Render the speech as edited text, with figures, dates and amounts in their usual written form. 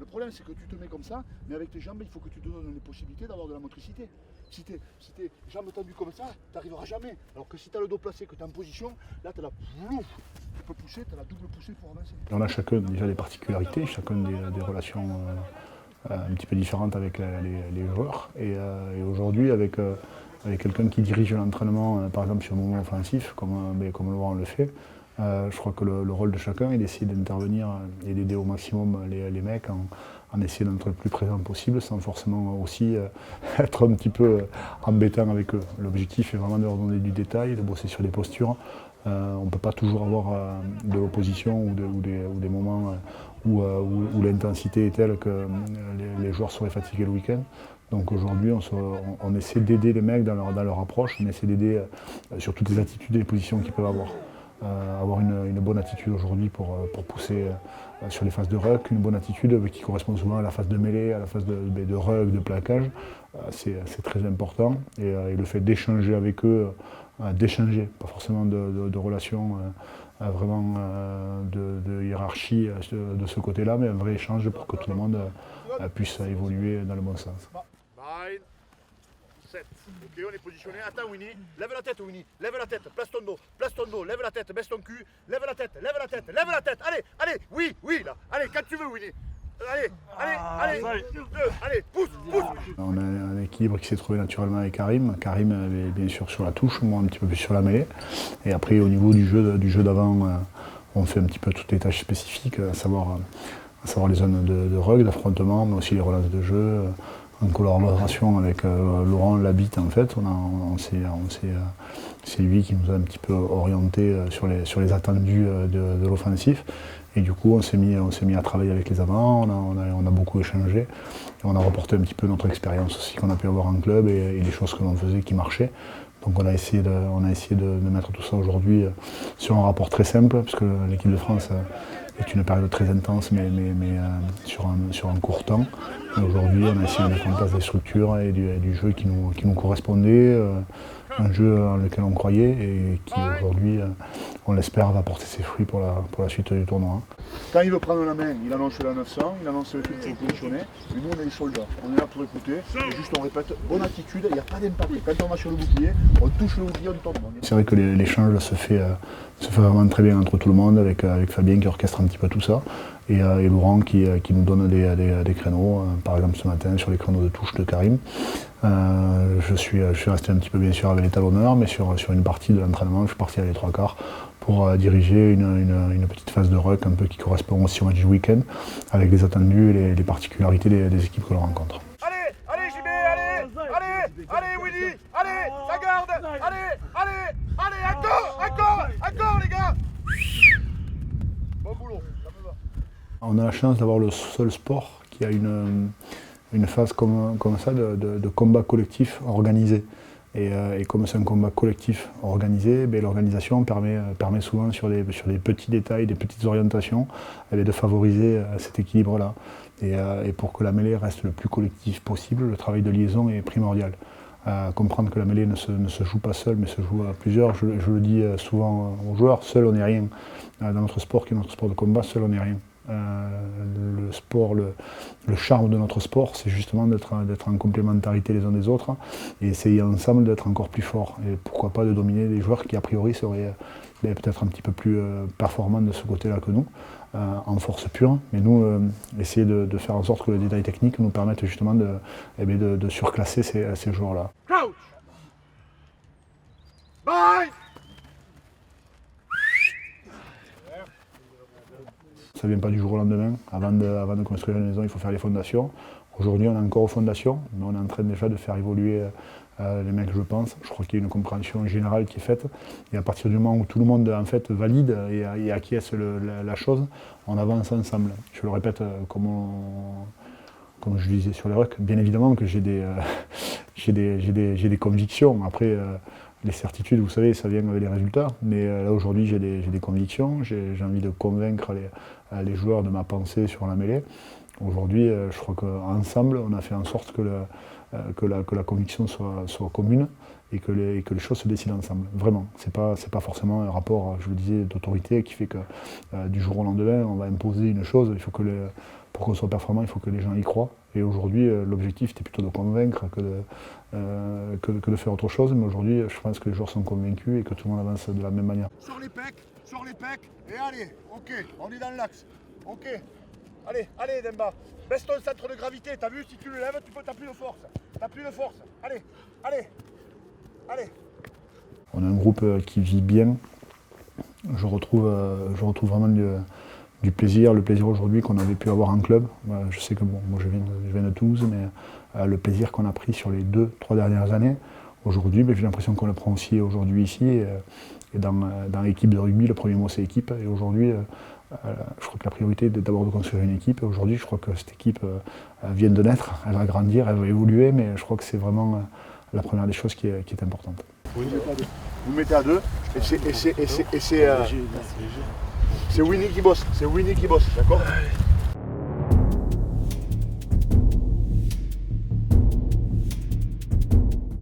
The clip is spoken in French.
Le problème, c'est que tu te mets comme ça, mais avec tes jambes, il faut que tu te donnes les possibilités d'avoir de la motricité. Si t'es jambes tendues comme ça, tu n'arriveras jamais. Alors que si tu as le dos placé, que tu es en position, là, tu as la plouf, tu peux pousser, tu as la double poussée pour avancer. On a chacun déjà des particularités, chacun des relations un petit peu différentes avec les joueurs. Et aujourd'hui, avec quelqu'un qui dirige l'entraînement, par exemple sur le moment offensif, comme Laurent le fait, je crois que le rôle de chacun est d'essayer d'intervenir et d'aider au maximum les mecs en essayant d'être le plus présent possible, sans forcément aussi être un petit peu embêtant avec eux. L'objectif est vraiment de leur donner du détail, de bosser sur des postures. On ne peut pas toujours avoir de l'opposition ou des moments où l'intensité est telle que les joueurs seraient fatigués le week-end. Donc aujourd'hui, on essaie d'aider les mecs dans leur approche, on essaie d'aider sur toutes les attitudes et les positions qu'ils peuvent avoir. Avoir une bonne attitude aujourd'hui pour pousser sur les phases de ruck, une bonne attitude qui correspond souvent à la phase de mêlée, à la phase de ruck, de plaquage, c'est très important. Et le fait d'échanger avec eux, d'échanger, pas forcément de relations vraiment de hiérarchie de ce côté-là, mais un vrai échange pour que tout le monde puisse évoluer dans le bon sens. 7. Ok, on est positionné. Attends, Winnie. Lève la tête, Winnie. Lève la tête. Place ton dos. Lève la tête. Baisse ton cul. Lève la tête. Allez, oui, là. Allez, quand tu veux, Winnie. Allez, pousse. On a un équilibre qui s'est trouvé naturellement avec Karim. Karim est bien sûr sur la touche, moi un petit peu plus sur la mêlée. Et après, au niveau du jeu d'avant, on fait un petit peu toutes les tâches spécifiques, à savoir les zones de ruck, d'affrontement, mais aussi les relances de jeu. En collaboration avec Laurent Labitte, en fait, c'est lui qui nous a un petit peu orienté sur les attendus de l'offensif. Et du coup, on s'est mis à travailler avec les avants, on a beaucoup échangé. Et on a reporté un petit peu notre expérience aussi qu'on a pu avoir en club et les choses que l'on faisait qui marchaient. Donc on a essayé de mettre tout ça aujourd'hui sur un rapport très simple, parce que l'équipe de France est une période très intense, mais sur un court temps. Et aujourd'hui, on a essayé de mettre en place des structures et du jeu qui nous correspondait, un jeu dans lequel on croyait et qui aujourd'hui, on l'espère, va porter ses fruits pour la suite du tournoi. Quand il veut prendre la main, il annonce la 900, il annonce le truc qu'il faut positionner. Et nous, on est les soldats. On est là pour écouter. Et juste, on répète, bonne attitude, il n'y a pas d'impact. Quand on va sur le bouclier, on touche le bouclier, on tombe. C'est vrai que l'échange se fait vraiment très bien entre tout le monde, avec Fabien qui orchestre un petit peu tout ça, et Laurent qui nous donne des créneaux, par exemple ce matin sur les créneaux de touche de Karim. Je suis resté un petit peu bien sûr avec les talonneurs, mais sur une partie de l'entraînement, je suis parti à les 3/4 pour diriger une petite phase de ruck un peu qui correspond aussi au match du week-end, avec les attendus et les particularités des équipes que l'on rencontre. Allez JB, allez Willy, allez, ça garde, allez, encore les gars. Bon boulot, ça me va. On a la chance d'avoir le seul sport qui a une phase comme ça de combat collectif organisé. Et comme c'est un combat collectif organisé, l'organisation permet souvent sur des petits détails, des petites orientations, de favoriser cet équilibre-là. Et pour que la mêlée reste le plus collectif possible, le travail de liaison est primordial. Comprendre que la mêlée ne se joue pas seule, mais se joue à plusieurs. Je le dis souvent aux joueurs, seul on n'est rien. Dans notre sport, qui est notre sport de combat, seul on n'est rien. Le sport, le charme de notre sport, c'est justement d'être en complémentarité les uns des autres et essayer ensemble d'être encore plus forts. Et pourquoi pas de dominer des joueurs qui a priori seraient peut-être un petit peu plus performants de ce côté-là que nous, en force pure. Mais nous, essayer de faire en sorte que les détails techniques nous permettent justement de surclasser ces joueurs-là. Crouch. Bye. Ça ne vient pas du jour au lendemain. Avant de construire une maison, il faut faire les fondations. Aujourd'hui, on est encore aux fondations, mais on est en train déjà de faire évoluer les mecs, je pense. Je crois qu'il y a une compréhension générale qui est faite. Et à partir du moment où tout le monde en fait, valide et acquiesce la chose, on avance ensemble. Je le répète, comme je le disais sur les rucks, bien évidemment que j'ai des convictions. Après, les certitudes, vous savez, ça vient avec les résultats. Mais là, aujourd'hui, j'ai des convictions. J'ai envie de convaincre les joueurs de ma pensée sur la mêlée. Aujourd'hui, je crois qu'ensemble, on a fait en sorte que la conviction soit commune et que les choses se décident ensemble. Vraiment. C'est pas forcément un rapport, je le disais, d'autorité qui fait que du jour au lendemain, on va imposer une chose. Il faut que pour qu'on soit performant, il faut que les gens y croient. Et aujourd'hui, l'objectif était plutôt de convaincre que de faire autre chose. Mais aujourd'hui, je pense que les joueurs sont convaincus et que tout le monde avance de la même manière. Sur les pecs, et allez, ok, on est dans l'axe. Ok, allez, Demba, baisse ton centre de gravité, t'as vu, si tu le lèves, t'as plus de force. Allez. On a un groupe qui vit bien. Je retrouve vraiment du plaisir, le plaisir aujourd'hui qu'on avait pu avoir en club. Je sais que moi je viens de Toulouse, mais le plaisir qu'on a pris sur les 2-3 dernières années, aujourd'hui, j'ai l'impression qu'on le prend aussi aujourd'hui ici. Et dans l'équipe de rugby, le premier mot c'est équipe. Et aujourd'hui, je crois que la priorité est d'abord de construire une équipe. Et aujourd'hui, je crois que cette équipe vient de naître, elle va grandir, elle va évoluer, mais je crois que c'est vraiment la première des choses qui est importante. Vous mettez à deux, et c'est Winnie qui bosse, d'accord ?